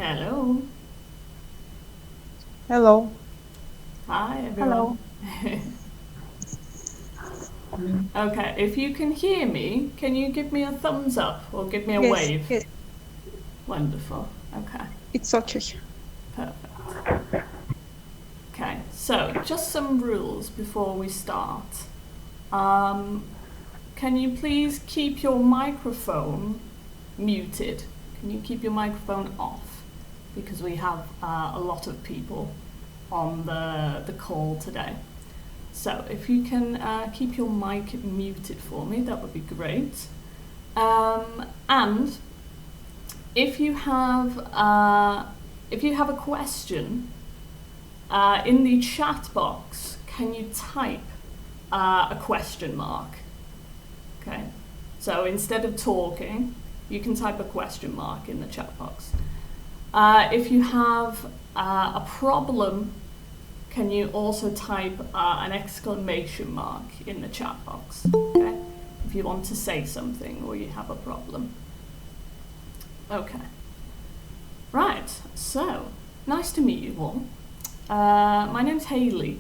Hello. Hello. Hi, Hello. everyone. Okay, if you can hear me, can you give me a thumbs up or give me a Yes, wave? yes, Wonderful. Okay, it's okay. perfect. Okay, so just some rules before we start. Can you please keep your microphone muted? Can you keep your microphone off? Because we have a lot of people on the call today. So if you can keep your mic muted for me, that would be great. And if you have a question in the chat box, can you type a question mark? Okay. So instead of talking, you can type a question mark in the chat box. If you have a problem, can you also type an exclamation mark in the chat box? Okay. If you want to say something or you have a problem. Okay. Right, so nice to meet you all. My name's Hayley.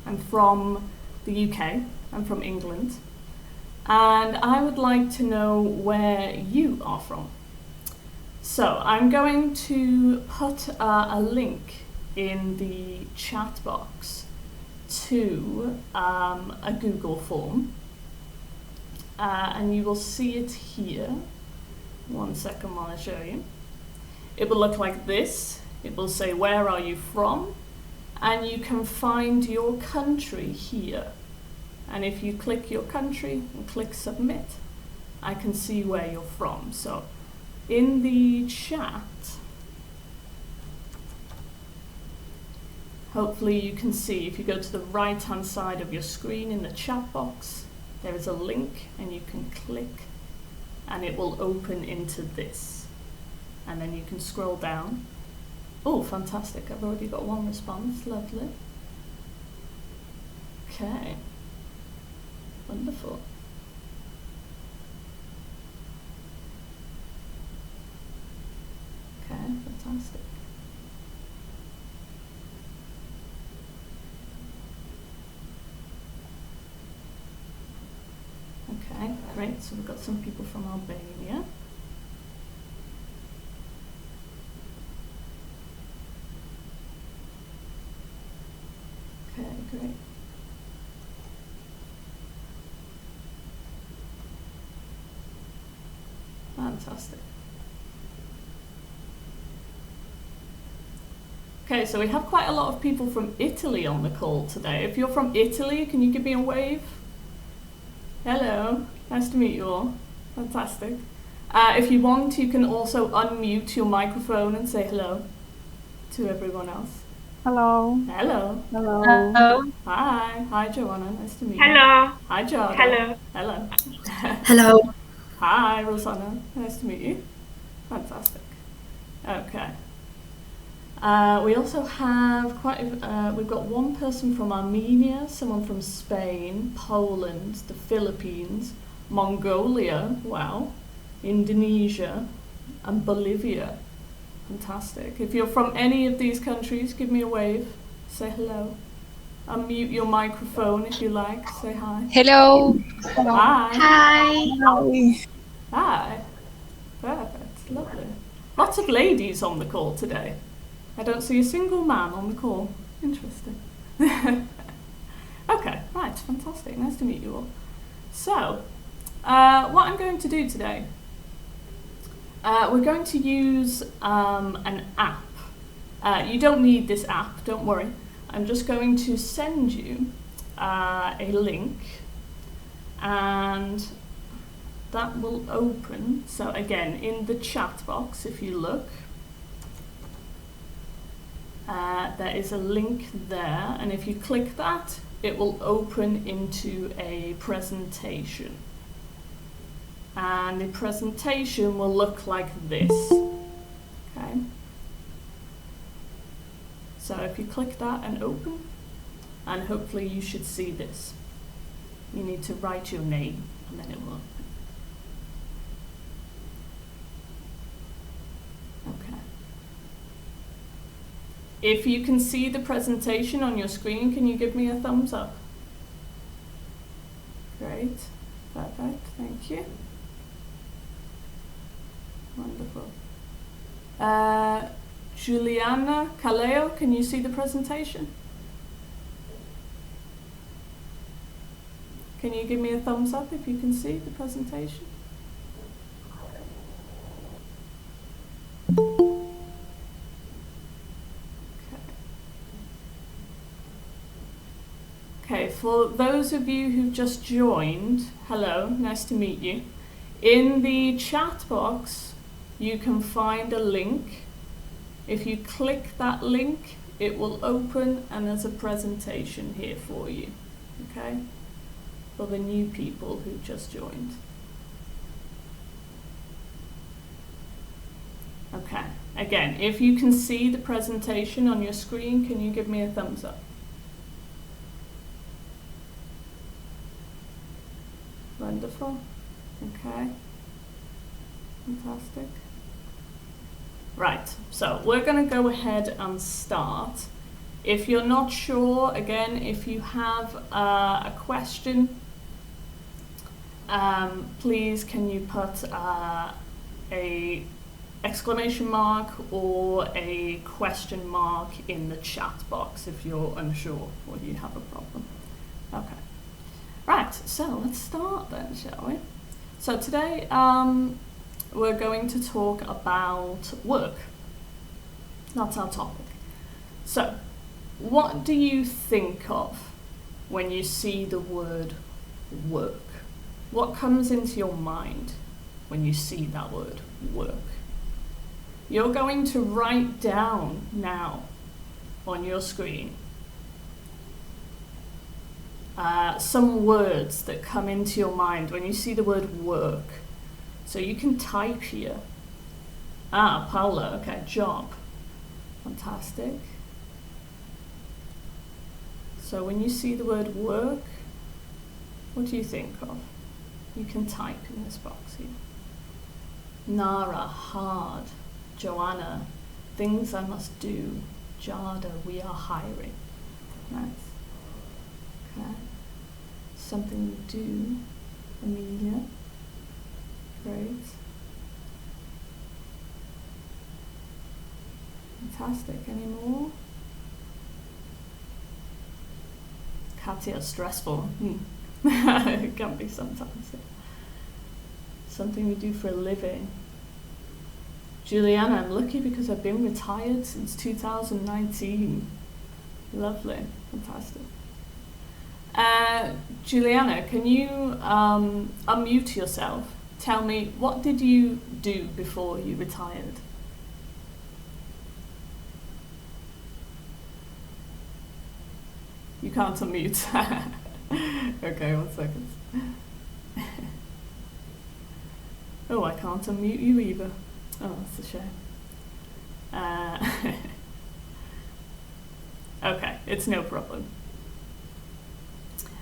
I'm from the UK. I'm from England. And I would like to know where you are from. So I'm going to put a link in the chat box to a Google form. And you will see it here. One second while I show you. It will look like this. It will say, where are you from? And you can find your country here. And if you click your country and click submit, I can see where you're from. So in the chat, hopefully you can see, if you go to the right hand side of your screen in the chat box, there is a link and you can click and it will open into this. And then you can scroll down. Oh, fantastic. I've already got one response. Lovely. Okay. Wonderful. Okay, fantastic. Okay, great. So we've got some people from Albania. Okay, great. Fantastic. Okay, so we have quite a lot of people from Italy on the call today. If you're from Italy, can you give me a wave? Hello, nice to meet you all. Fantastic. If you want, you can also unmute your microphone and say hello to everyone else. Hello. Hello. Hello. Hello. Hi. Hi, Joanna. Nice to meet you. Hello. Hi, Joanna. Hello. Hello. Hello. Hi, Rosanna. Nice to meet you. Fantastic. Okay. We also have we've got one person from Armenia, someone from Spain, Poland, the Philippines, Mongolia, wow, Indonesia, and Bolivia. Fantastic. If you're from any of these countries, give me a wave. Say hello. Unmute your microphone if you like. Say hi. Hello. Hello. Hi. Hi. Hi. Hi. Perfect. Lovely. Lots of ladies on the call today. I don't see a single man on the call. Interesting. Okay, right, fantastic. Nice to meet you all. So, what I'm going to do today, we're going to use an app. You don't need this app, don't worry. I'm just going to send you a link and that will open. So again, in the chat box, if you look, there is a link there, and if you click that, it will open into a presentation. And the presentation will look like this. Okay. So if you click that and open, and hopefully you should see this. You need to write your name, and then it will open. Okay. If you can see the presentation on your screen, can you give me a thumbs up? Great. Perfect. Thank you. Wonderful. Juliana Caleo, can you see the presentation? Can you give me a thumbs up if you can see the presentation? Okay, for those of you who've just joined, hello, nice to meet you. In the chat box, you can find a link. If you click that link, it will open and there's a presentation here for you, okay? For the new people who've just joined. Okay, again, if you can see the presentation on your screen, can you give me a thumbs up? Wonderful. Okay. Fantastic. Right, so we're going to go ahead and start. If you're not sure, again, if you have a question, please can you put a exclamation mark or a question mark in the chat box if you're unsure or you have a problem. Okay. Right, so let's start then, shall we? So today we're going to talk about work. That's our topic. So, what do you think of when you see the word work? What comes into your mind when you see that word work? You're going to write down now on your screen some words that come into your mind when you see the word work. So you can type here. Paula, okay, job. Fantastic. So when you see the word work, what do you think of? You can type in this box here. Nara, hard. Joanna, things I must do. Jada, we are hiring. Nice. Okay. Something we do. Amelia. Great. Fantastic. Any more? Katia, stressful. It can be sometimes. Something we do for a living. Juliana, I'm lucky because I've been retired since 2019. Lovely. Fantastic. Juliana, can you unmute yourself? Tell me, what did you do before you retired? You can't unmute. Okay, 1 second. Oh, I can't unmute you either. Oh, that's a shame. Okay, it's no problem.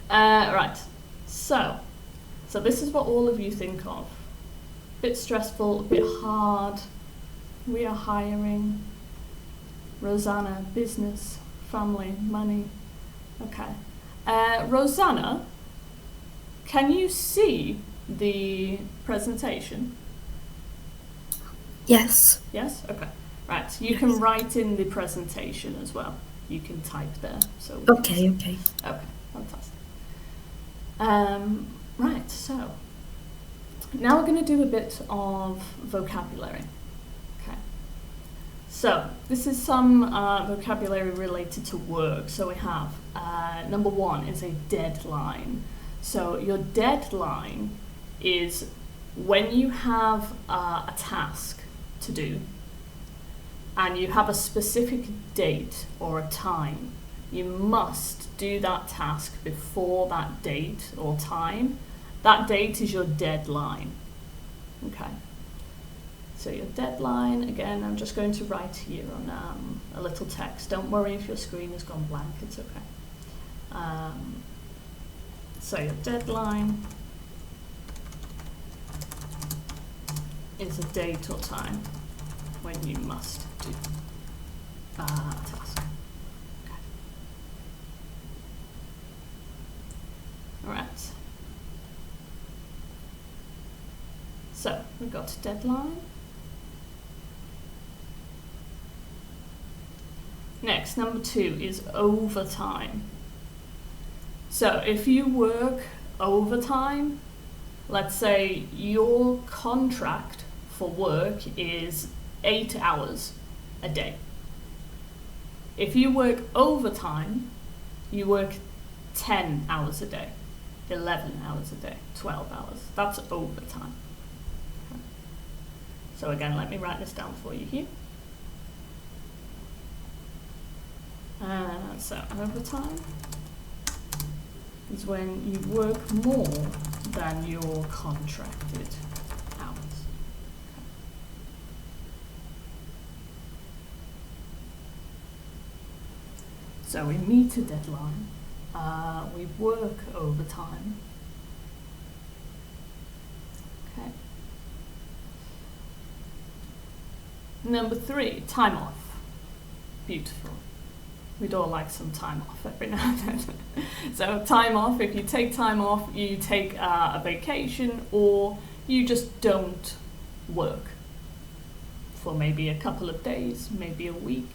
Right, so this is what all of you think of. A bit stressful, a bit hard. We are hiring. Rosanna, business, family, money. Okay. Rosanna, can you see the presentation? Yes. Yes? Okay. Right, you can write in the presentation as well. You can type there. So Okay. Okay, fantastic. Right, so now we're going to do a bit of vocabulary. Okay. So this is some vocabulary related to work. So we have number 1 is a deadline. So your deadline is when you have a task to do and you have a specific date or a time, you must do that task before that date or time. That date is your deadline. Okay. So your deadline, again, I'm just going to write here on a little text. Don't worry if your screen has gone blank, it's okay. So your deadline is a date or time when you must do a task. So we've got deadline. Next, number 2 is overtime. So if you work overtime, let's say your contract for work is 8 hours a day. If you work overtime, you work 10 hours a day, 11 hours a day, 12 hours. That's overtime. Okay. So again, let me write this down for you here. So overtime is when you work more than your contracted hours. Okay. So we meet a deadline, we work overtime. Okay. Number 3, time off. Beautiful. We'd all like some time off every now and then. So time off, if you take time off, you take a vacation, or you just don't work for maybe a couple of days, maybe a week.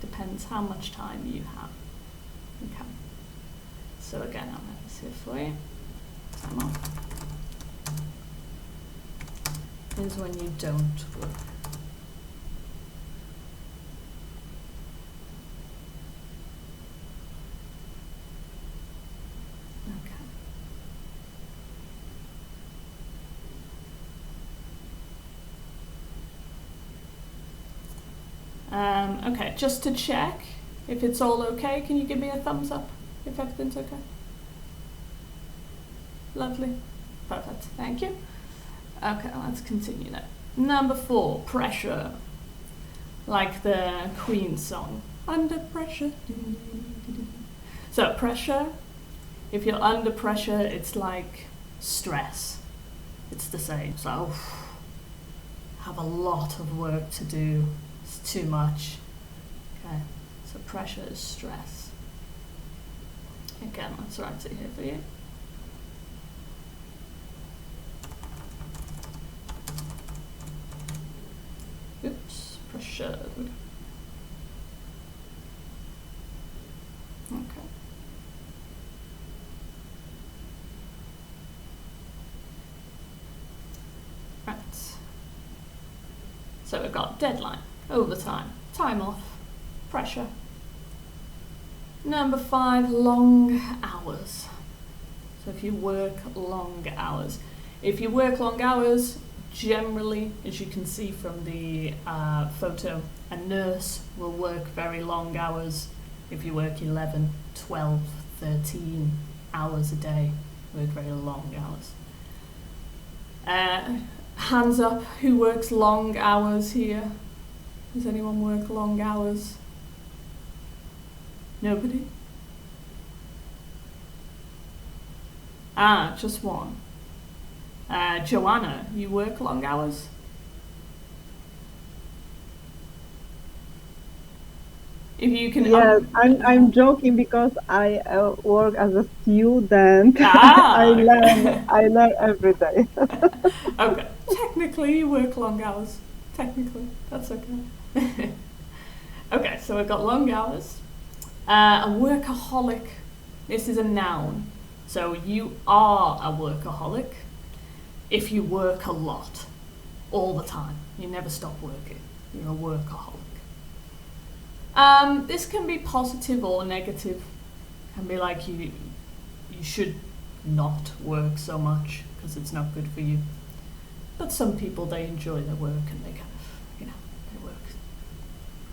Depends how much time you have. Okay. So again, I'll have this here for you. Time off is when you don't work. Okay, just to check if it's all okay, can you give me a thumbs up if everything's okay? Lovely. Perfect. Thank you. Okay, let's continue now. Number 4, pressure. Like the Queen song. Under pressure. So pressure, if you're under pressure, it's like stress. It's the same. So have a lot of work to do. It's too much. Okay, so pressure is stress. Again, let's write it here for you. Oops, pressure. Okay. Right. So we've got deadline, overtime, time off, pressure. Number 5, long hours. So if you work long hours. If you work long hours, generally, as you can see from the photo, a nurse will work very long hours. If you work 11, 12, 13 hours a day, work very long hours. Hands up, who works long hours here? Does anyone work long hours? Nobody? Just one. Joanna, you work long hours? If you can. Yes, I'm joking because I work as a student. Ah, I learn every day. Okay, technically you work long hours. Technically, that's okay. Okay, so we've got long hours. A workaholic. This is a noun. So you are a workaholic if you work a lot, all the time. You never stop working. You're a workaholic. This can be positive or negative. Can be like you should not work so much because it's not good for you. But some people, they enjoy their work and they kind of, they work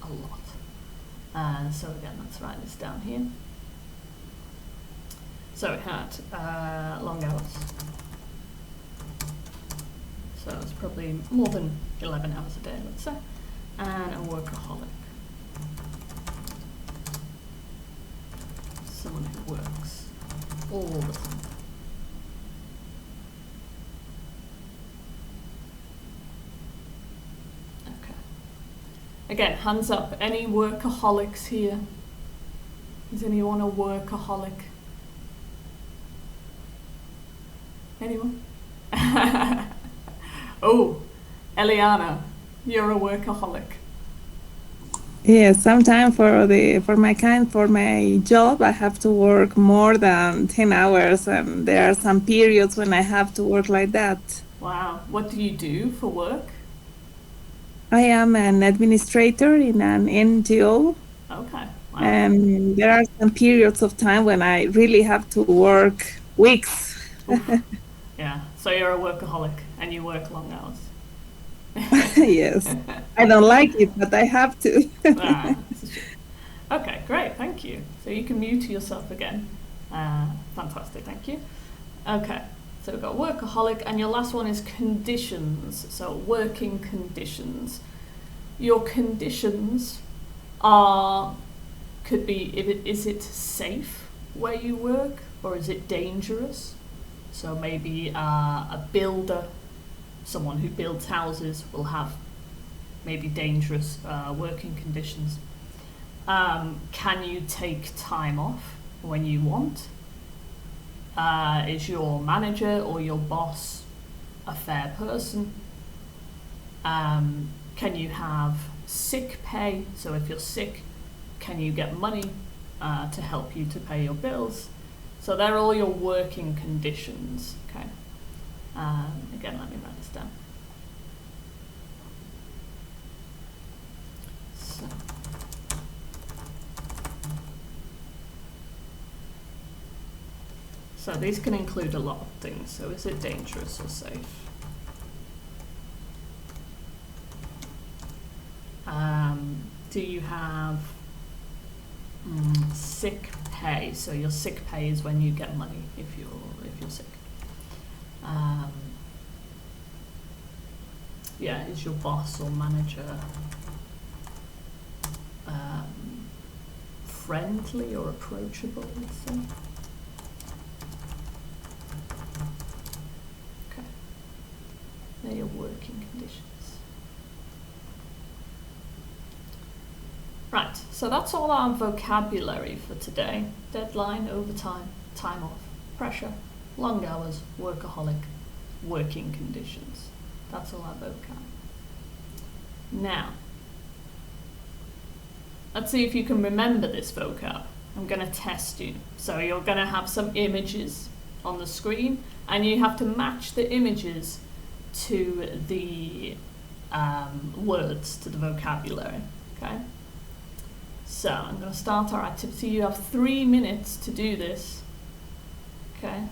a lot. So again, let's write this down here. So we had long hours. So it's probably more than 11 hours a day, let's say. And a workaholic. Someone who works all the time. Okay. Again, hands up. Any workaholics here? Is anyone a workaholic? Oh, Eliana, you're a workaholic. Yes, sometimes for my job, I have to work more than 10 hours, and there are some periods when I have to work like that. Wow. What do you do for work? I am an administrator in an NGO, Okay. Wow. and there are some periods of time when I really have to work weeks. Oof. Yeah. So you're a workaholic and you work long hours. Yes, I don't like it, but I have to. It's a shame. Okay, great. Thank you. So you can mute yourself again. Fantastic. Thank you. Okay. So we've got workaholic, and your last one is conditions. So working conditions. Your conditions could be, is it safe where you work, or is it dangerous? So maybe a builder, someone who builds houses, will have maybe dangerous working conditions. Can you take time off when you want? Is your manager or your boss a fair person? Can you have sick pay? So if you're sick, can you get money to help you to pay your bills? So they're all your working conditions. Okay. Again, let me write this down. So these can include a lot of things. So is it dangerous or safe? Do you have sick pay? So your sick pay is when you get money if you're sick. Yeah, is your boss or manager friendly or approachable, let's say? Okay. They're your working conditions. Right, so that's all our vocabulary for today. Deadline, overtime, time off, pressure, long hours, workaholic, working conditions. That's all our vocab. Now, let's see if you can remember this vocab. I'm going to test you. So you're going to have some images on the screen, and you have to match the images to the words, to the vocabulary. Okay? So I'm going to start our activity. You have 3 minutes to do this. Okay?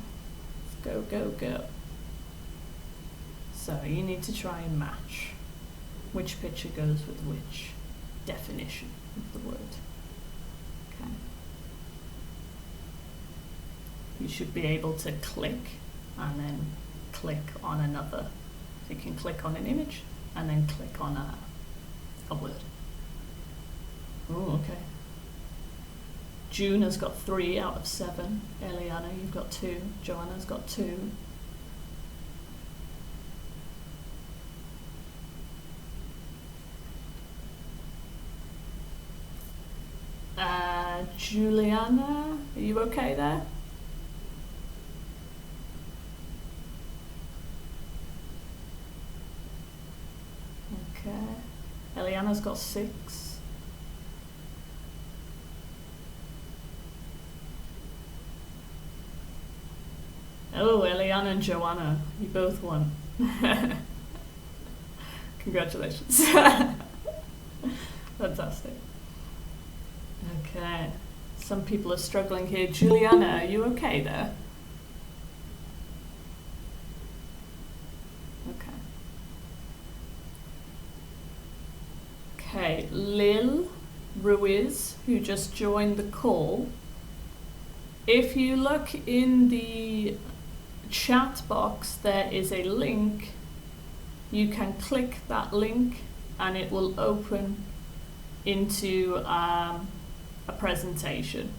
Go, go, go. So you need to try and match which picture goes with which definition of the word. Okay. You should be able to click and then click on another. So you can click on an image and then click on a word. Oh, okay. June has got 3 out of 7. Eliana, you've got 2. Joanna's got 2. Juliana, are you okay there? Okay. Eliana's got 6. Oh, Eliana and Joanna, you both won. Congratulations. Fantastic. Okay. Some people are struggling here. Juliana, are you okay there? Okay. Okay, Lil Ruiz, who just joined the call. If you look in the chat box, there is a link. You can click that link and it will open into a presentation.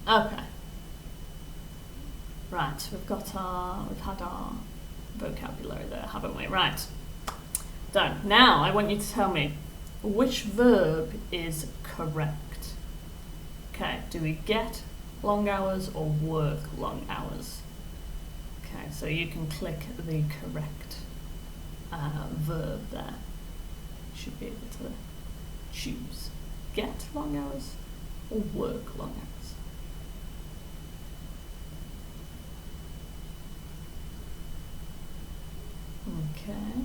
Okay. Right, we've had our vocabulary there, haven't we? Right. Done. Now I want you to tell me which verb is correct. Okay, do we get long hours or work long hours? Okay, so you can click the correct verb there. You should be able to choose get long hours or work long hours. Okay.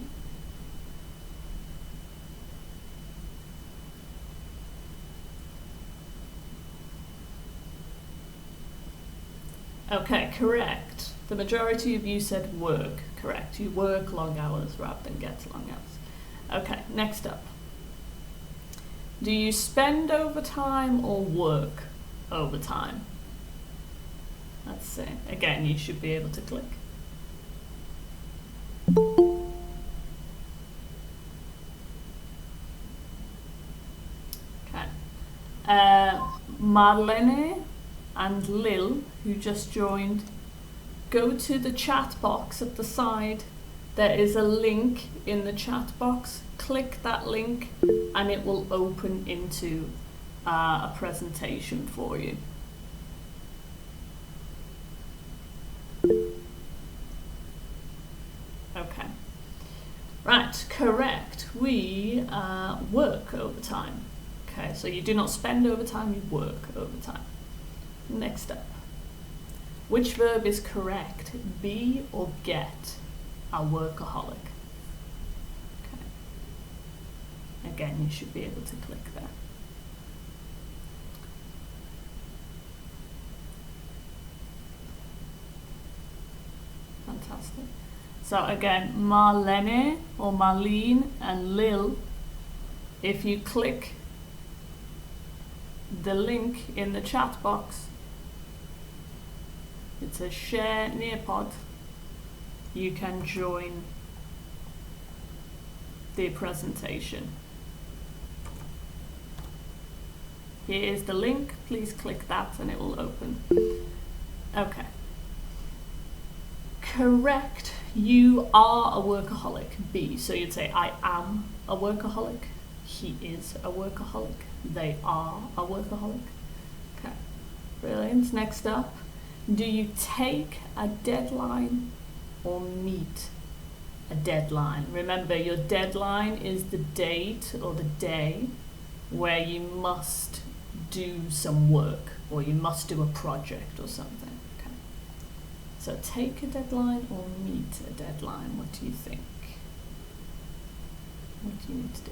Okay, correct. The majority of you said work. Correct. You work long hours rather than get long hours. Okay, next up. Do you spend overtime or work overtime? Let's see. Again, you should be able to click. Okay. Marlene and Lil, who just joined, go to the chat box at the side. There is a link in the chat box. Click that link and it will open into a presentation for you. Okay. Right, correct. We work overtime. Okay, so you do not spend overtime, you work overtime. Next up. Which verb is correct? Be or get a workaholic? Okay. Again, you should be able to click there. Fantastic. So again, Marlene or Marlene and Lil, if you click the link in the chat box, it says share Nearpod, you can join the presentation. Here is the link, please click that and it will open. Okay. Correct, you are a workaholic, B. So you'd say I am a workaholic, he is a workaholic, they are a workaholic. Okay, brilliant. Next up, do you take a deadline or meet a deadline? Remember, your deadline is the date or the day where you must do some work or you must do a project or something. Okay. So take a deadline or meet a deadline. What do you think? What do you need to do?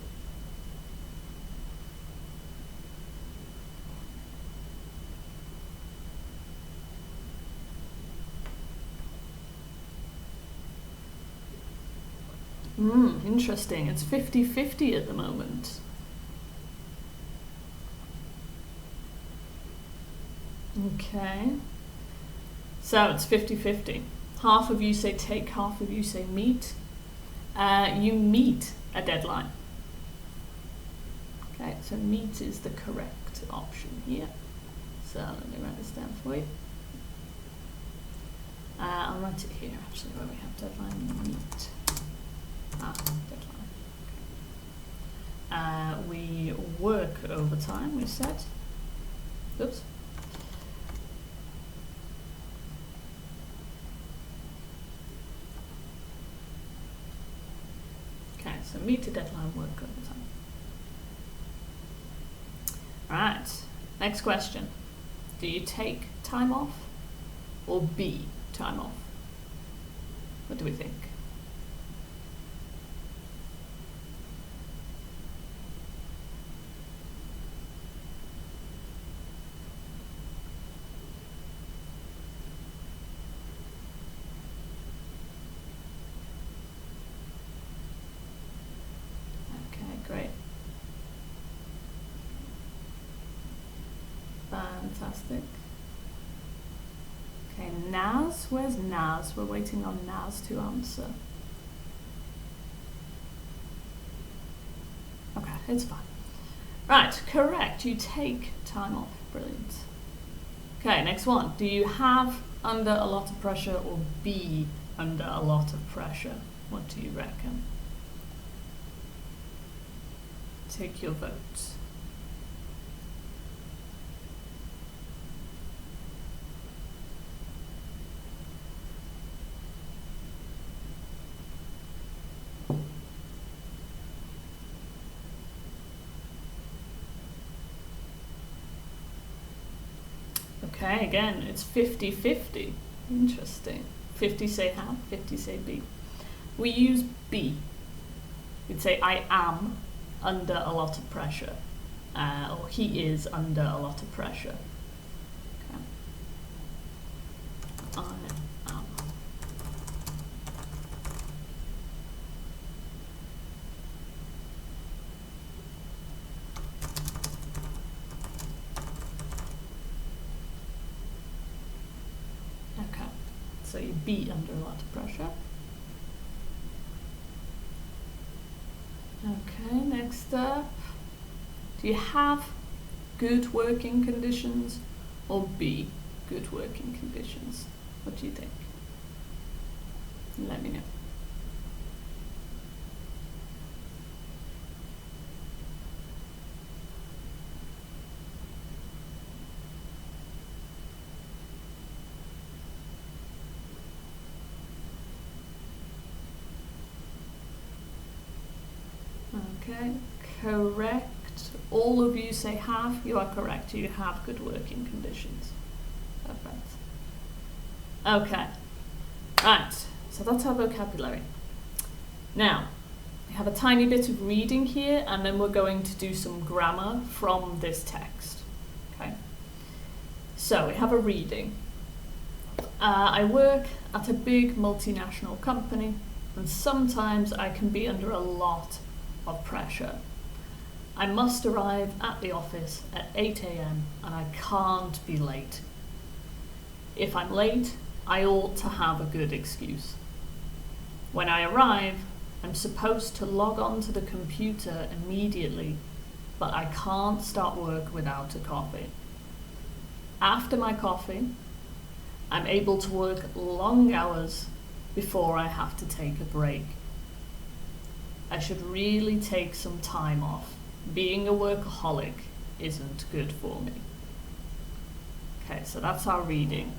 Interesting. It's 50-50 at the moment. Okay. So it's 50-50. Half of you say take, half of you say meet. You meet a deadline. Okay, so meet is the correct option here. So let me write this down for you. I'll write it here actually where we have deadline meet. Deadline. We work overtime, we said. Oops. Okay, so meet a deadline, work overtime. Right, next question. Do you take time off or be time off? What do we think? Great. Fantastic. Okay, Naz, where's Naz? We're waiting on Naz to answer. Okay, it's fine. Right, correct. You take time off. Brilliant. Okay, next one. Do you have under a lot of pressure or be under a lot of pressure? What do you reckon? Take your votes. Okay, again, it's 50-50. Interesting. 50 say have, 50 say be. We use be. We'd say I am under a lot of pressure. Or he is under a lot of pressure. Okay. I am. Okay, so you be under a lot of pressure. Okay, next up. Do you have good working conditions or be good working conditions? What do you think? Let me know. Okay, correct. All of you say have. You are correct. You have good working conditions. Perfect. Okay. Right. So that's our vocabulary. Now, we have a tiny bit of reading here, and then we're going to do some grammar from this text. Okay. So we have a reading. I work at a big multinational company, and sometimes I can be under a lot of pressure. I must arrive at the office at 8 a.m. and I can't be late. If I'm late, I ought to have a good excuse. When I arrive, I'm supposed to log on to the computer immediately, but I can't start work without a coffee. After my coffee, I'm able to work long hours before I have to take a break. I should really take some time off. Being a workaholic isn't good for me. Okay, so that's our reading.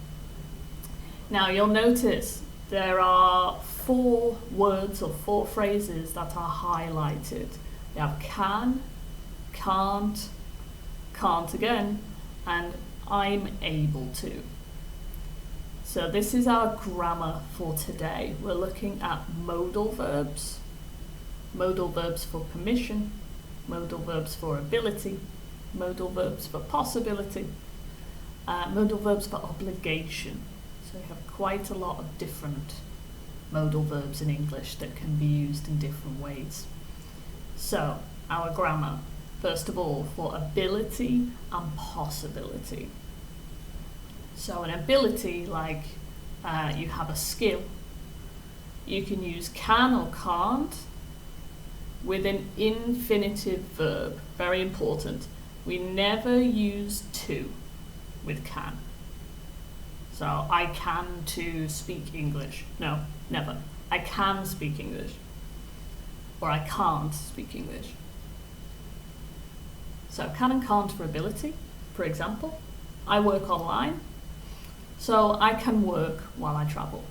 Now you'll notice there are 4 words or 4 phrases that are highlighted. We have can, can't, can't again, and I'm able to. So this is our grammar for today. We're looking at modal verbs for permission, modal verbs for ability, modal verbs for possibility, modal verbs for obligation. So we have quite a lot of different modal verbs in English that can be used in different ways. So our grammar, first of all, for ability and possibility. So an ability, like you have a skill, you can use can or can't with an infinitive verb. Very important. We never use to with can. So I can to speak English. No, never. I can speak English. Or I can't speak English. So can and can't for ability. For example, I work online, so I can work while I travel.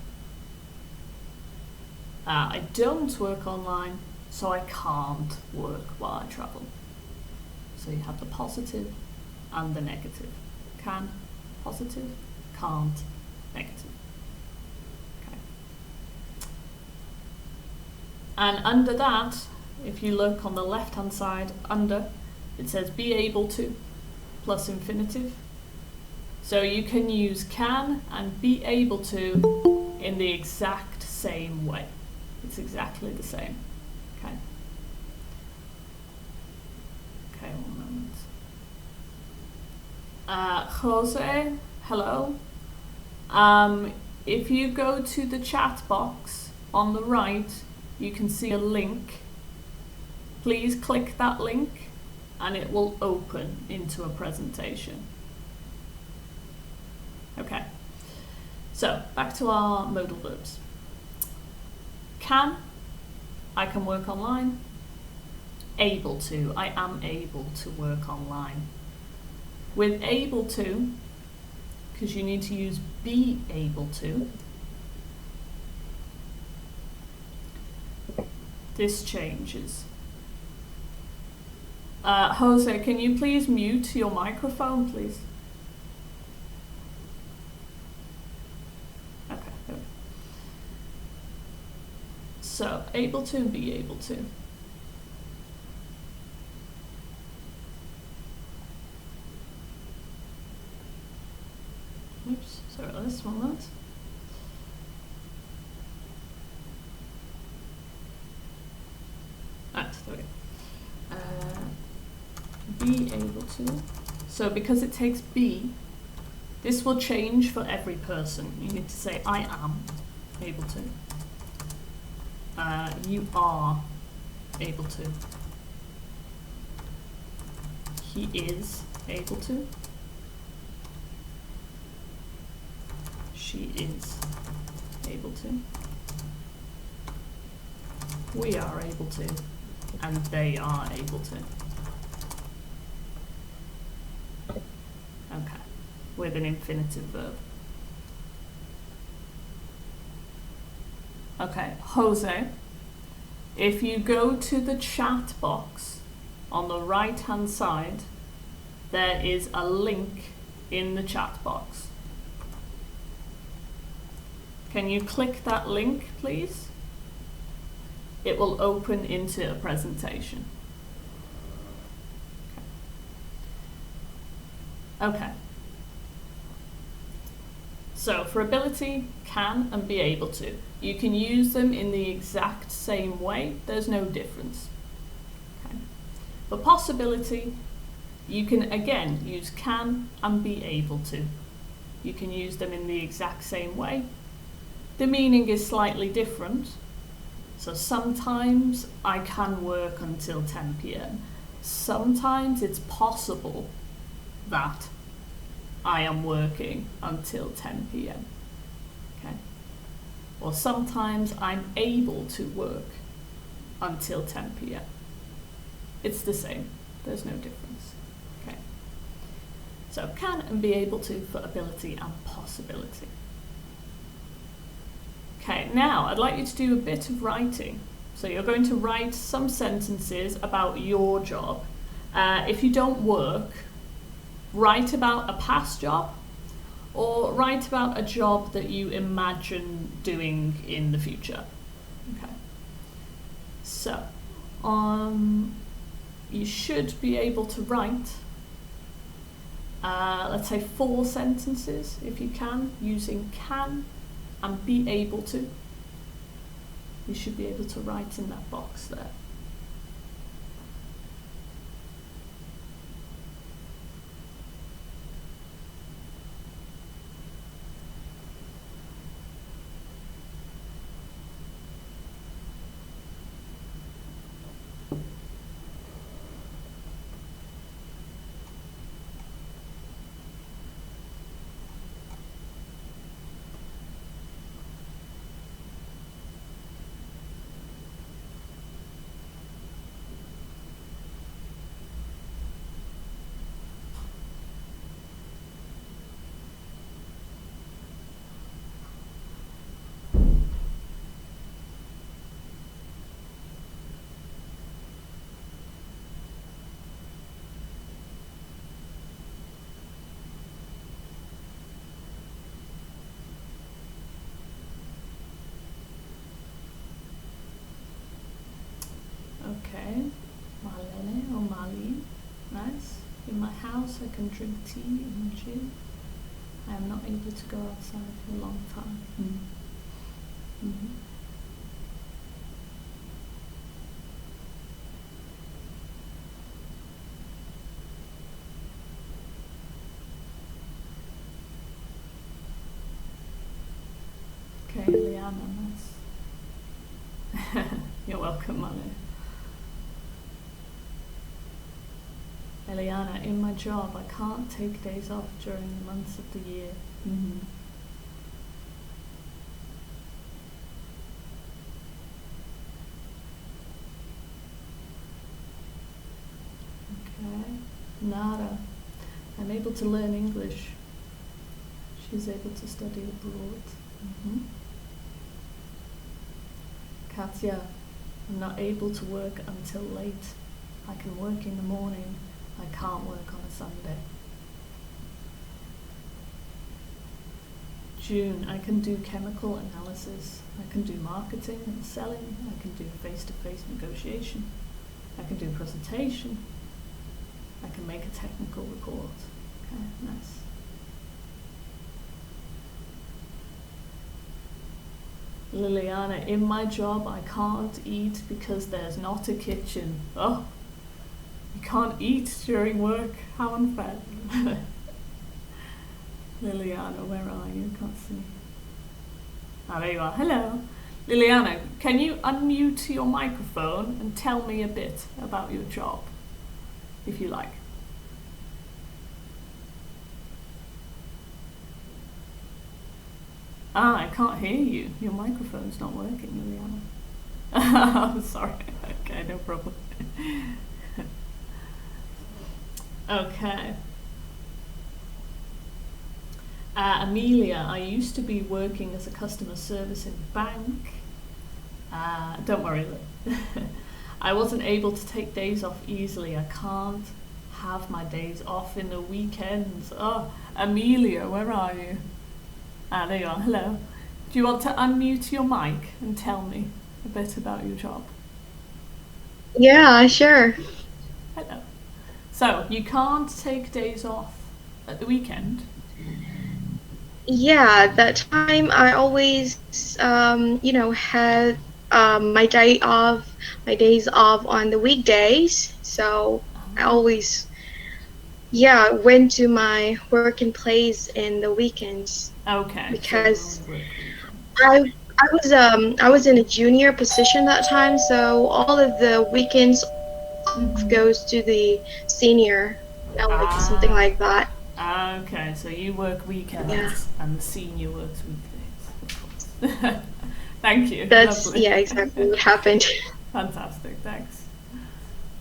I don't work online, so I can't work while I travel. So you have the positive and the negative. Can, positive, can't, negative. Okay. And under that, if you look on the left-hand side, under, it says be able to plus infinitive. So you can use can and be able to in the exact same way. It's exactly the same. Okay. Okay, 1 moment. Jose, hello. If you go to the chat box on the right, you can see a link. Please click that link and it will open into a presentation. Okay, so back to our modal verbs. Can, I can work online. Able to, I am able to work online. With able to, because you need to use be able to, this changes. Jose, can you please mute your microphone, please? able to and be able to. Oops, sorry, this one moment. There we go. Be able to. So because it takes be, this will change for every person. You need to say, I am able to. You are able to. He is able to. She is able to. We are able to. And they are able to. Okay, with an infinitive verb. Okay, Jose, if you go to the chat box on the right hand side, there is a link in the chat box. Can you click that link, please? It will open into a presentation. Okay. So for ability, can and be able to. You can use them in the exact same way. There's no difference. Okay. For possibility, you can again use can and be able to. You can use them in the exact same way. The meaning is slightly different. So sometimes I can work until 10 p.m. Sometimes it's possible that I am working until 10 p.m. Okay? Or sometimes I'm able to work until 10 p.m. It's the same. There's no difference. Okay? So can and be able to for ability and possibility. Okay, now I'd like you to do a bit of writing. So you're going to write some sentences about your job. If you don't work, write about a past job or write about a job that you imagine doing in the future. Okay. So, you should be able to write, let's say 4 sentences if you can, using can and be able to. You should be able to write in that box there. Okay, Malene or Mali, nice. In my house I can drink tea in the gym. I am not able to go outside for a long time. Okay, Liana, nice. You're welcome, Mali. Eliana, in my job, I can't take days off during the months of the year. Okay. Nara, I'm able to learn English. She's able to study abroad. Katya, I'm not able to work until late. I can work in the morning. I can't work on a Sunday. June, I can do chemical analysis. I can do marketing and selling. I can do face-to-face negotiation. I can do presentation. I can make a technical report. Okay, nice. Liliana, in my job I can't eat because there's not a kitchen. Oh, you can't eat during work? How unfair. Liliana, where are you? Can't see. Ah, there you are. Hello. Liliana, can you unmute your microphone and tell me a bit about your job, if you like? Ah, I can't hear you. Your microphone's not working, Liliana. I'm sorry. Okay, no problem. Okay. Amelia, I used to be working as a customer service in a bank. Don't worry, I wasn't able to take days off easily. I can't have my days off in the weekends. Oh, Amelia, where are you? Ah, there you are. Hello. Do you want to unmute your mic and tell me a bit about your job? Yeah, sure. Hello. So, you can't take days off at the weekend? Yeah, that time I always, had my days off on the weekdays. So I always, went to my working place in the weekends. Okay. Because so you only work weekends. I was in a junior position that time, so all of the weekends goes to the senior, something like that. Okay, so you work weekends and the senior works weekdays, of course. Thank you. That's Lovely. exactly what happened. Fantastic, thanks.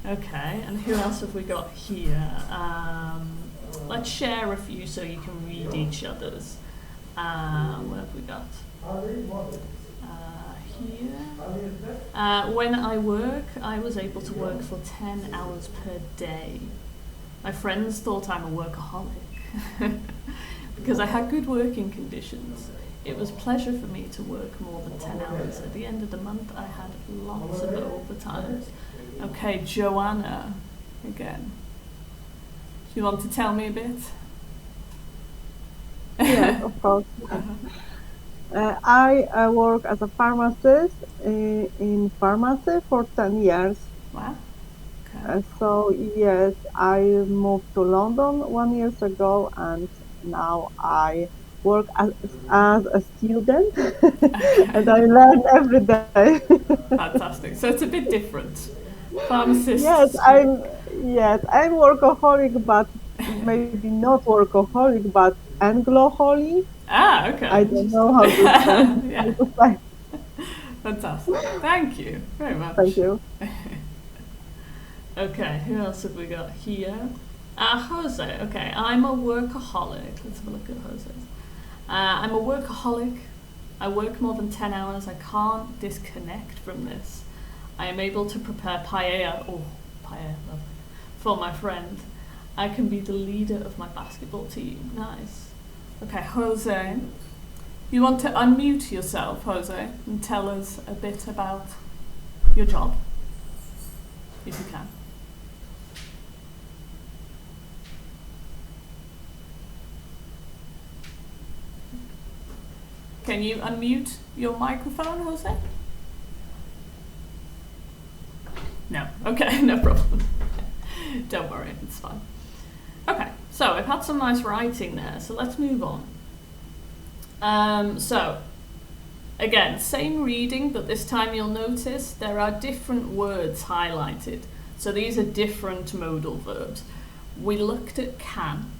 Okay, and who else have we got here? Let's share a few so you can read each other's. What have we got? Here. When I work, I was able to work for 10 hours per day. My friends thought I'm a workaholic because I had good working conditions. It was a pleasure for me to work more than 10 hours. At the end of the month, I had lots of overtimes. Okay, Joanna, again. Do you want to tell me a bit? Yes, of course. I work as a pharmacist in pharmacy for 10 years. Wow. Okay. So yes, I moved to London 1 year ago, and now I work as a student, and I learn every day. Fantastic. So it's a bit different. Pharmacist. I'm workaholic, but maybe not workaholic, but Angloholic. Ah, okay. I don't know how to say. Yeah. How to say. Fantastic. Thank you very much. Thank you. Okay, who else have we got here? Jose. Okay, I'm a workaholic. Let's have a look at Jose's. I'm a workaholic. I work more than 10 hours. I can't disconnect from this. I am able to prepare paella. Oh, paella, lovely. For my friend. I can be the leader of my basketball team. Nice. Okay, Jose. You want to unmute yourself, Jose, and tell us a bit about your job, if you can. Can you unmute your microphone, Jose? No. Okay, no problem. Don't worry, it's fine. Okay, so I've had some nice writing there, so let's move on. So, again, same reading, but this time you'll notice there are different words highlighted. So these are different modal verbs. We looked at can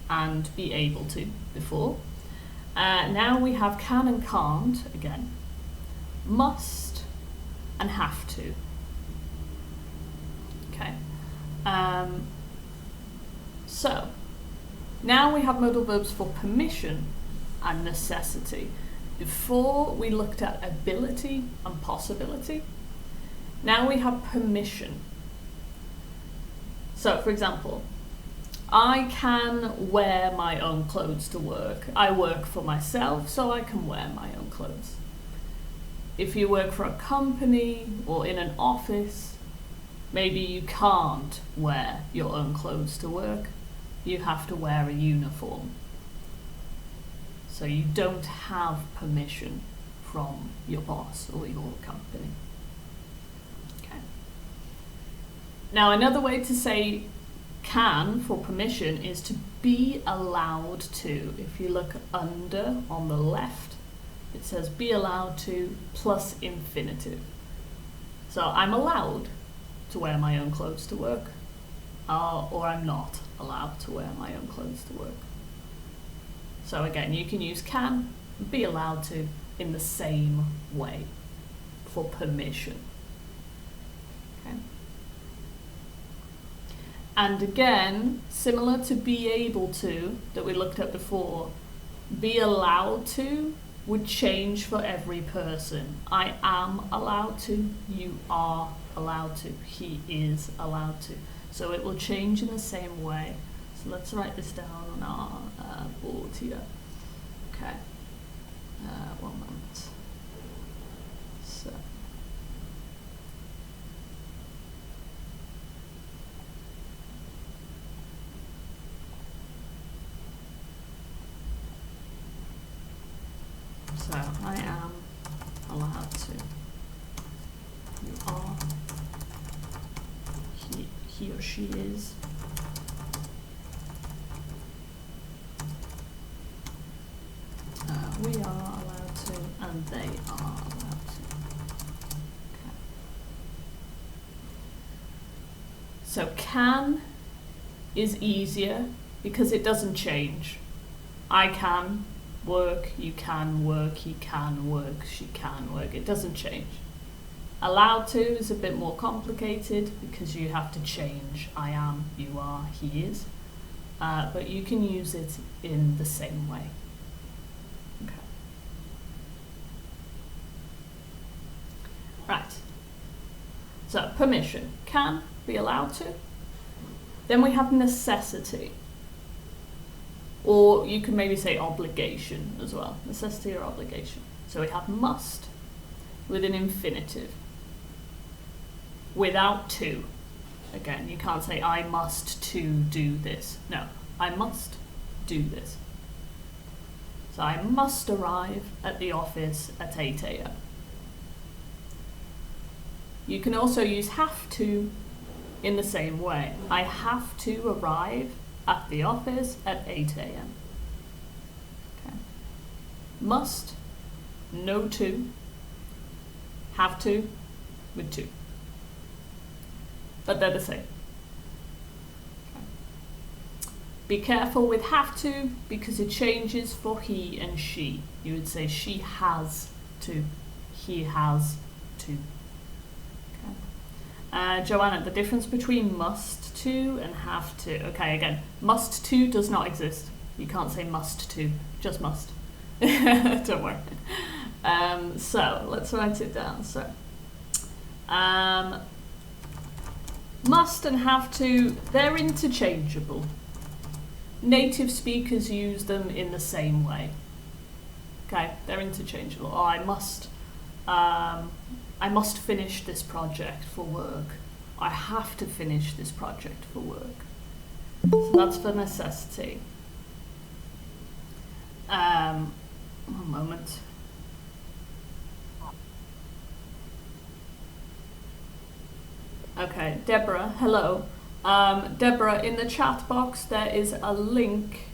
and be able to before. Now we have can and can't again, must and have to. Okay. So now we have modal verbs for permission and necessity. Before we looked at ability and possibility. Now we have permission. So for example, I can wear my own clothes to work. I work for myself, so I can wear my own clothes. If you work for a company or in an office, maybe you can't wear your own clothes to work. You have to wear a uniform. So you don't have permission from your boss or your company. Okay. Now, another way to say can for permission is to be allowed to. If you look under on the left, it says be allowed to plus infinitive. So I'm allowed to wear my own clothes to work, or I'm not allowed to wear my own clothes to work. So again, you can use can, be allowed to in the same way for permission. Okay. And again, similar to be able to that we looked at before, be allowed to would change for every person. I am allowed to, you are allowed to, he is allowed to. So it will change in the same way. So let's write this down on our board here. Okay, 1 moment. So. So I am allowed to. You are. He or she is. We are allowed to, and they are allowed to. Okay. So can is easier because it doesn't change. I can work, you can work, he can work, she can work. It doesn't change. Allowed to is a bit more complicated because you have to change I am, you are, he is. But you can use it in the same way. Okay. Right. So permission, can, be allowed to. Then we have necessity. Or you can maybe say obligation as well. Necessity or obligation. So we have must with an infinitive. Without to. Again, you can't say I must to do this. No, I must do this. So I must arrive at the office at 8 a.m. You can also use have to in the same way. I have to arrive at the office at 8 a.m. Okay. Must, no to, have to with to. But they're the same. Okay. Be careful with have to because it changes for he and she. You would say she has to, he has to. Okay. Joanna, the difference between must to and have to. Okay, again, must to does not exist. You can't say must to, just must. Don't worry. So let's write it down. So must and have to, they're interchangeable. Native speakers use them in the same way. Okay, they're interchangeable. Oh, I must finish this project for work. I have to finish this project for work. So that's for necessity. 1 moment. Okay, Deborah, hello. Deborah, in the chat box there is a link.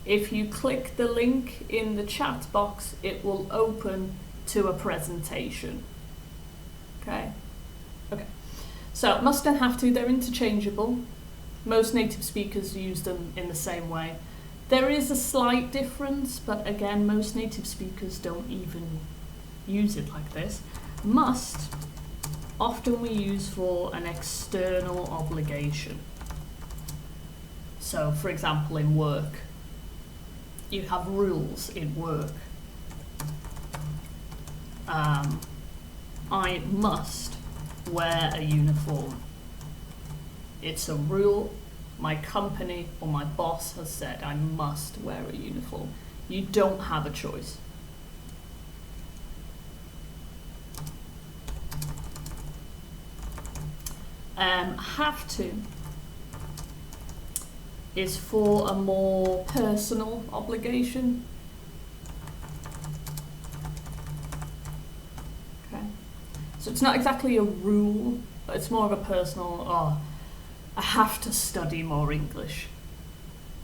If you click the link in the chat box, it will open to a presentation. Okay? Okay. So, must and have to, they're interchangeable. Most native speakers use them in the same way. There is a slight difference, but again, most native speakers don't even use it like this. Must, often we use for an external obligation. So, for example, in work, you have rules in work. I must wear a uniform. It's a rule my company or my boss has said I must wear a uniform. You don't have a choice. Have to is for a more personal obligation. Okay. So it's not exactly a rule, but it's more of a personal, oh, I have to study more English.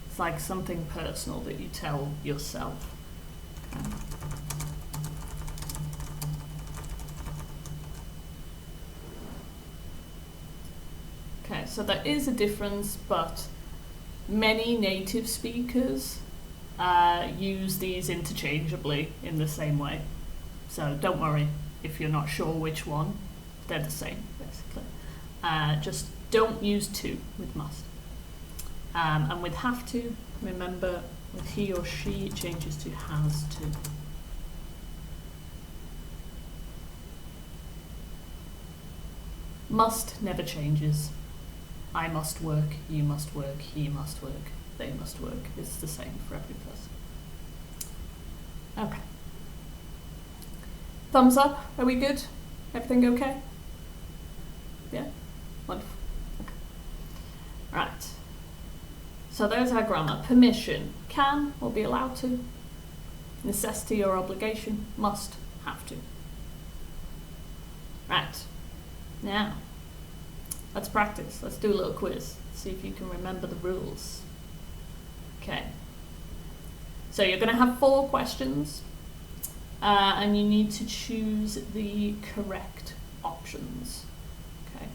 It's like something personal that you tell yourself. Okay. Okay, so there is a difference, but many native speakers use these interchangeably in the same way. So don't worry if you're not sure which one. They're the same, basically. Just don't use to with must. And with have to, remember, with he or she, it changes to has to. Must never changes. I must work, you must work, he must work, they must work. It's the same for every person. Okay. Thumbs up, are we good? Everything okay? Yeah? Wonderful. Okay. Right. So there's our grammar. Permission, can or be allowed to. Necessity or obligation, must, have to. Right. Now, let's practice. Let's do a little quiz. See if you can remember the rules. Okay. So you're going to have 4 questions, and you need to choose the correct options. Okay.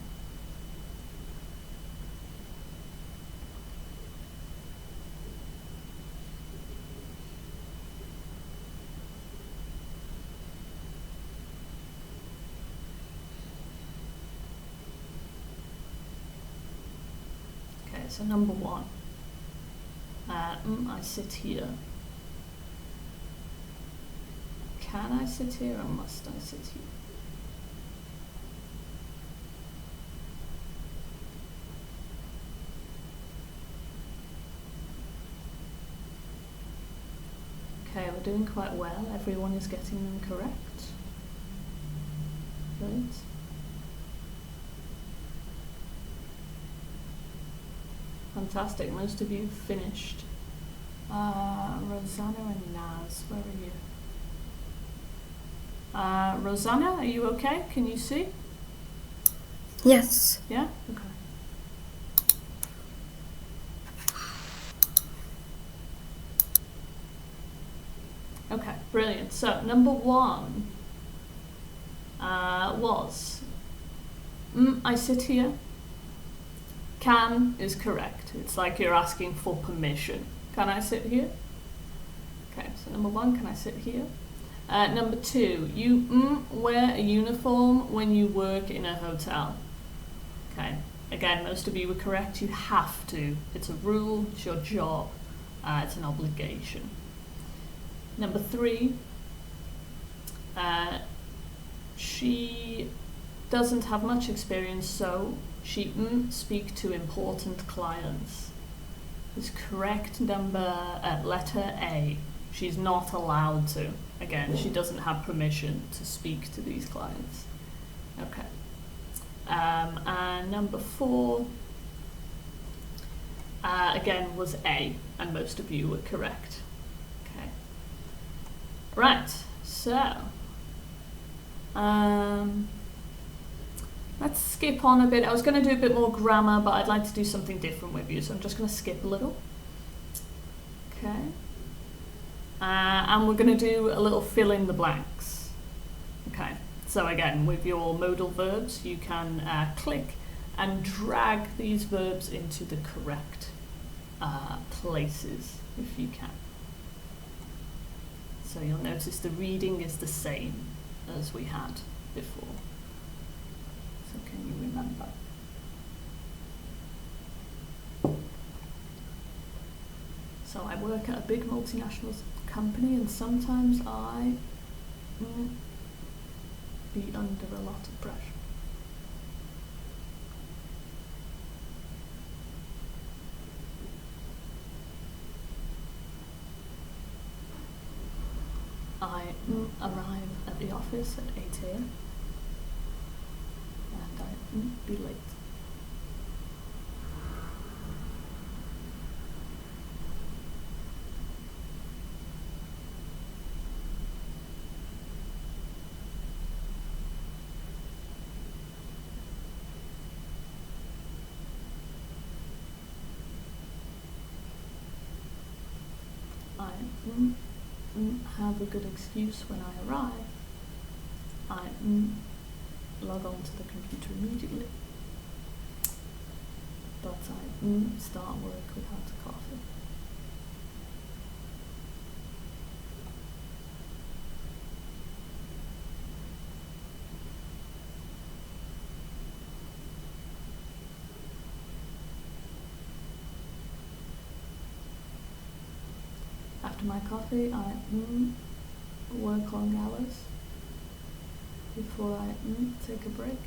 Okay, so number 1. I sit here. Can I sit here or must I sit here? Okay, we're doing quite well. Everyone is getting them correct. Good. Fantastic, most of you finished. Rosanna and Naz, where are you? Rosanna, are you okay? Can you see? Yes. Yeah? Okay. Okay, brilliant. So, number 1 was, I sit here. Can is correct. It's like you're asking for permission. Can I sit here? Okay, so number 1, can I sit here? Number 2, you wear a uniform when you work in a hotel. Okay, again, most of you were correct. You have to. It's a rule, it's your job, it's an obligation. Number 3, she doesn't have much experience, so she speak to important clients. Is correct letter A. She's not allowed to. Again, she doesn't have permission to speak to these clients. Okay. And number 4, again, was A, and most of you were correct. Okay. Right, so, let's skip on a bit. I was going to do a bit more grammar, but I'd like to do something different with you, so I'm just going to skip a little. Okay. And we're going to do a little fill in the blanks. Okay. So again, with your modal verbs, you can click and drag these verbs into the correct places, if you can. So you'll notice the reading is the same as we had before. So can you remember? So I work at a big multinational company, and sometimes I be under a lot of pressure. I arrive at the office at 8 a.m. and I be late. I have a good excuse when I arrive. I log on to the computer immediately, but I start work without a coffee. After my coffee, I work long hours before I take a break.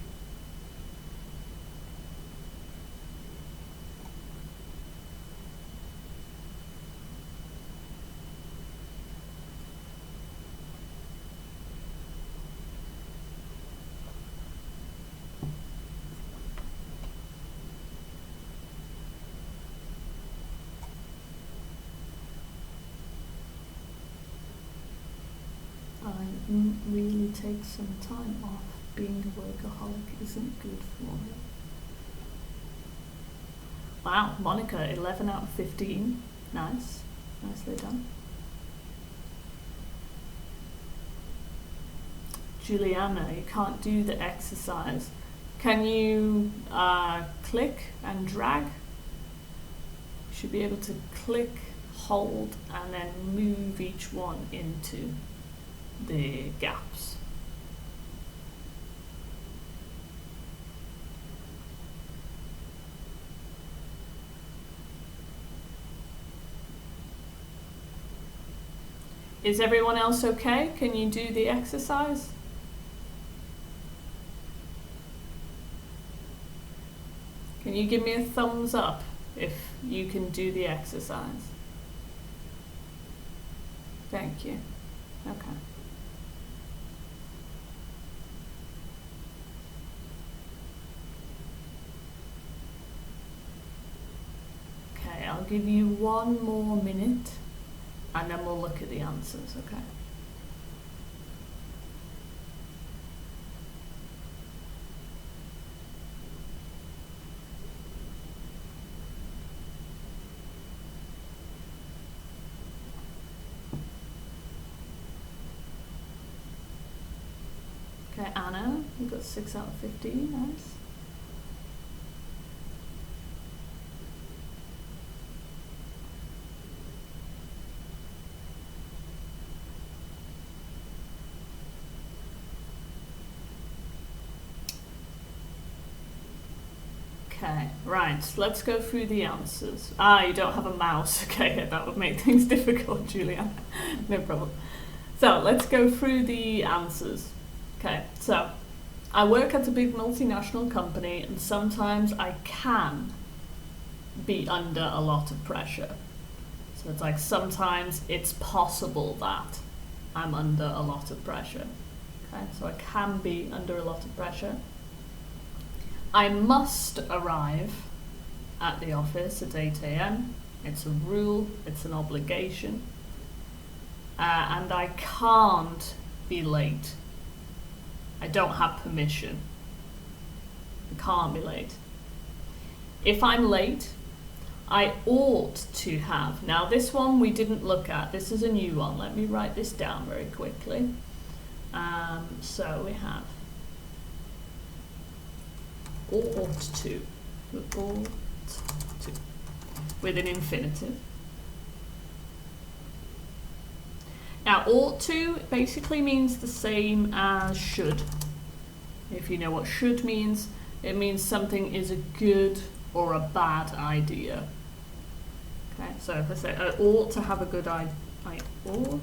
Really take some time off. Being a workaholic isn't good for me. Wow, Monica, 11 out of 15. Nice. Nicely done. Juliana, you can't do the exercise. Can you click and drag? You should be able to click, hold, and then move each one into the gaps. Is everyone else okay? Can you do the exercise? Can you give me a thumbs up if you can do the exercise? Thank you. Okay. Okay, I'll give you 1 more minute and then we'll look at the answers, okay? Okay, Anna, you got 6 out of 15, nice. Okay, right, let's go through the answers. You don't have a mouse. Okay, that would make things difficult, Julianne. No problem. So, let's go through the answers. Okay, so, I work at a big multinational company and sometimes I can be under a lot of pressure. So it's like sometimes it's possible that I'm under a lot of pressure. Okay, so I can be under a lot of pressure. I must arrive at the office at 8 a.m. It's a rule, it's an obligation. And I can't be late. I don't have permission. I can't be late. If I'm late, I ought to have. Now this one we didn't look at. This is a new one. Let me write this down very quickly. So we have ought to. Ought to. With an infinitive. Now, ought to basically means the same as should. If you know what should means, it means something is a good or a bad idea. Okay, so if I say I ought to have a good idea, I ought.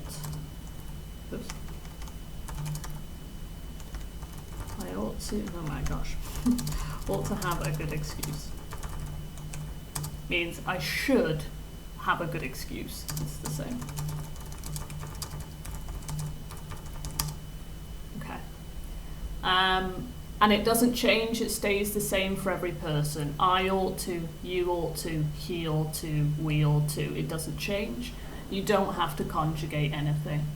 Oops. I ought to. Oh my gosh. Ought to have a good excuse. Means I should have a good excuse. It's the same. And it doesn't change, it stays the same for every person. I ought to, you ought to, he ought to, we ought to. It doesn't change. You don't have to conjugate anything.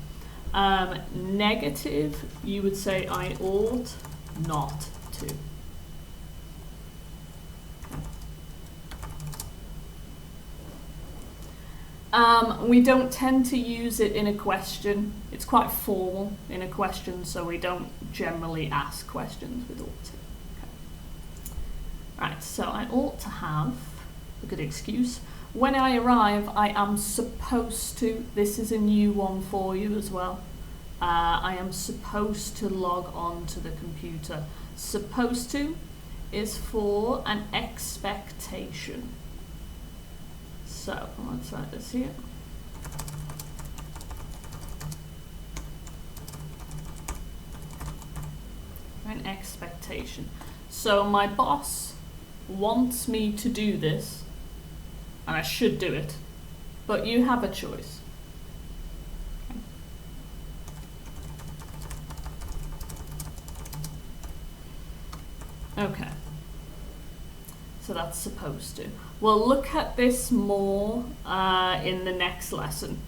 Negative, you would say I ought not to. We don't tend to use it in a question. It's quite formal in a question, so we don't generally ask questions with ought to. Okay. Right, so I ought to have a good excuse. When I arrive, I am supposed to. This is a new one for you as well. I am supposed to log on to the computer. Supposed to is for an expectation. So let's write this here. An expectation. So my boss wants me to do this, and I should do it, but you have a choice. Okay. So that's supposed to. We'll look at this more in the next lesson.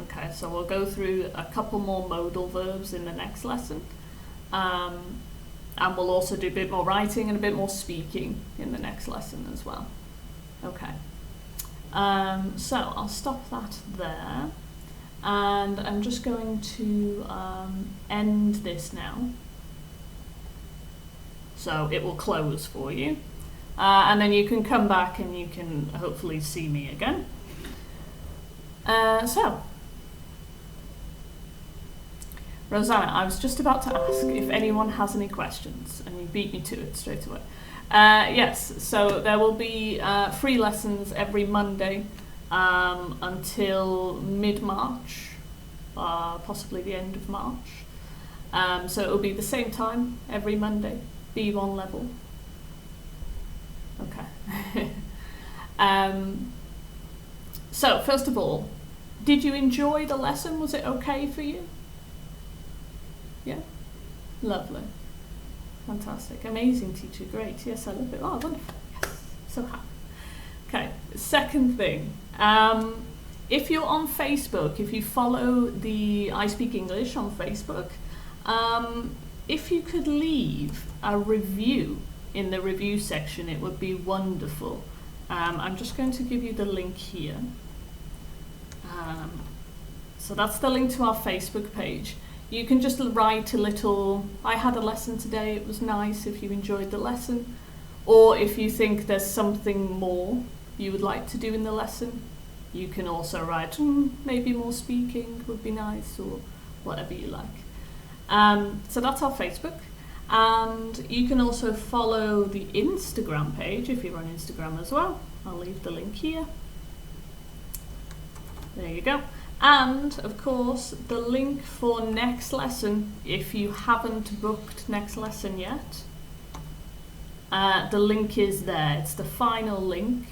Okay, so we'll go through a couple more modal verbs in the next lesson. And we'll also do a bit more writing and a bit more speaking in the next lesson as well. Okay. So I'll stop that there. And I'm just going to end this now. So it will close for you. And then you can come back and you can hopefully see me again. So, Rosanna, I was just about to ask if anyone has any questions, and you beat me to it straight away. Yes, so there will be free lessons every Monday until mid-March, possibly the end of March. So it will be the same time every Monday, B1 level. Okay. So first of all, did you enjoy the lesson? Was it okay for you? Yeah? Lovely. Fantastic. Amazing teacher. Great. Yes, I love it. Oh, wonderful. Yes. So happy. Okay. Second thing. If you're on Facebook, if you follow the I Speak English on Facebook, if you could leave a review in the review section, it would be wonderful. I'm just going to give you the link here. So that's the link to our Facebook page. You can just write a little, I had a lesson today, it was nice, if you enjoyed the lesson. Or if you think there's something more you would like to do in the lesson, you can also write, maybe more speaking would be nice, or whatever you like. So that's our Facebook. And you can also follow the Instagram page if you're on Instagram as well. I'll leave the link here. There you go. And of course, the link for next lesson, if you haven't booked next lesson yet, the link is there. It's the final link,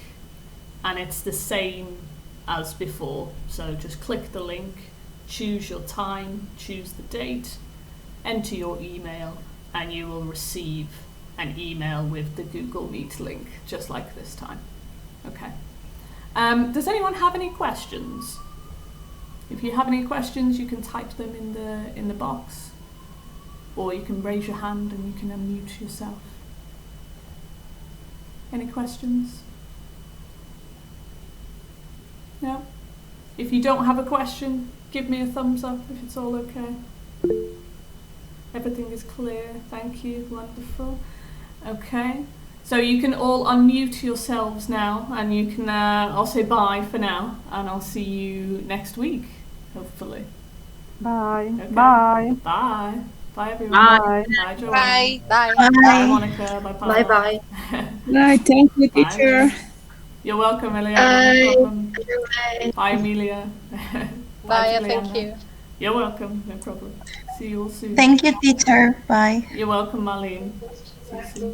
and it's the same as before. So just click the link, choose your time, choose the date, enter your email, and you will receive an email with the Google Meet link, just like this time. Okay. Does anyone have any questions? If you have any questions, you can type them in the box, or you can raise your hand and you can unmute yourself. Any questions? No? If you don't have a question, give me a thumbs up if it's all okay. Everything is clear. Thank you. Wonderful. Okay. So you can all unmute yourselves now, and you can, I'll say bye for now, and I'll see you next week, hopefully. Bye. Okay. Bye. Bye. Bye, everyone. Bye. Bye, Joanne. Bye. Bye. Bye, Monica. Bye, Paula. Bye-bye. Right, thank you, Bye. teacher. You're welcome, Eliana. No problem. Bye. Bye, Amelia. Bye. to Thank Leanna. you. You're welcome. No problem. See you all soon. Thank you, teacher. Bye. You're welcome, Marlene. See you soon.